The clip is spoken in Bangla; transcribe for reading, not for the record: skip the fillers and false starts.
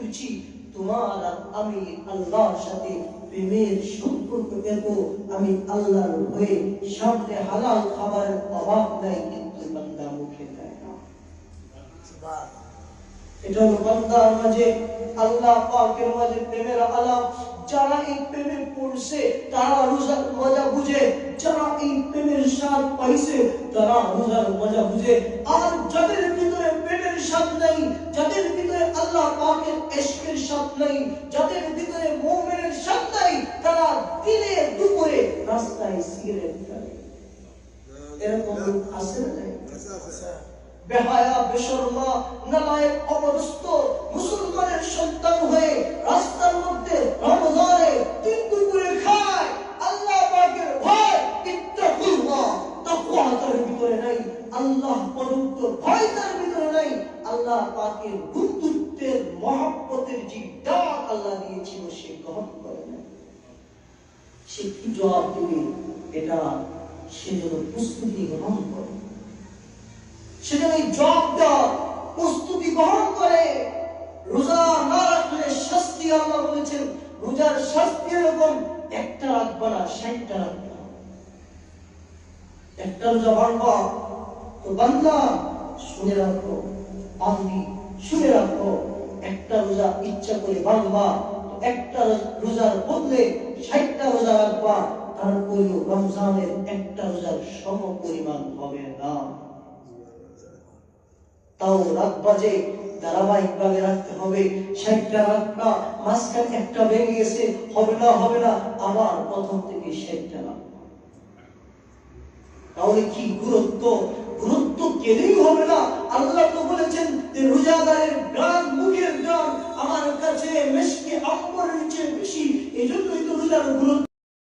খুঁজছি তোমার আর আমি আল্লাহর সাথে প্রেমের সম্পর্ক পেব, আমি আল্লাহর হয়ে সামনে হালাল খাবারের অভাব নাই, কিন্তু বান্দা মুখে দেয় না। এটা হলো বান্দার মাঝে আল্লাহ পাকের মাঝে প্রেমের আলাপ। যারা এই প্রেমে পড়ছে তারা রোজার মজা বুঝে, যারা এই প্রেমের স্বাদ পাইছে তারা রোজার মজা বুঝে। আর যাদের ভিতরে প্রেমের স্বাদ নাই, যাদের ভিতরে আল্লাহ পাকের ইশকের স্বাদ নাই, যাদের ভিতরে মুমিনের স্বাদ নাই, তারা দিনে দুপুরে রাস্তায় সিগারেট খায়। এরকম লোক আছে না? বেহায়া, বেশরমা, নালায়েক, অপদস্থ মুসলমানের সন্তান হয়ে রাস্তার মধ্যে রমজানে দিন দুপুরে খায়। আল্লাহ পাকের ভয়, ইত্তাকুল্লাহ, তাকওয়া তার ভিতরে নাই, আল্লাহ প্রদত্ত ভয় তার ভিতরে নাই। আল্লাহ পাকের বন্ধুত্বের মহব্বতের যে ডাক আল্লাহ দিয়েছিল সে গ্রহণ করে না। সে কি জবাব দিবে? এটা সে যেন প্রস্তুতি গ্রহণ করে, সেজন্য এই জব দেওয়ার প্রস্তুতি গ্রহণ করে। রোজা না রাখলে শাস্তি, আল্লাহ বলেছেন রোজার শাস্তি এরকম, একটা রাখবা না 60টা রাখবা। একটা রোজা ভাঙবা তো বান্দা শুনে রাখো, বান্দি শুনে রাখো, একটা রোজা ইচ্ছা করে ভাঙবা তো একটা রোজার বদলে 60টা রোজা রাখবা, তারপরেও রমজানের একটা রোজার সম পরিমাণ হবে না। তাও রাখবা যে ধারাবাহিক ভাবে রাখতে হবে। 60টা রাখবা, মাঝখানে একটা ভেঙে গেছে, হবে না আবার প্রথম থেকে 60টা রাখবা। তাহলে কি গুরুত্ব কেলেই হবে না। আল্লাহ তো বলেছেন যে রোজাদারের গান, মুখের গান আমার কাছে মিশকে আম্বরের চেয়ে বেশি। এই জন্যই তো রোজার গুরুত্ব।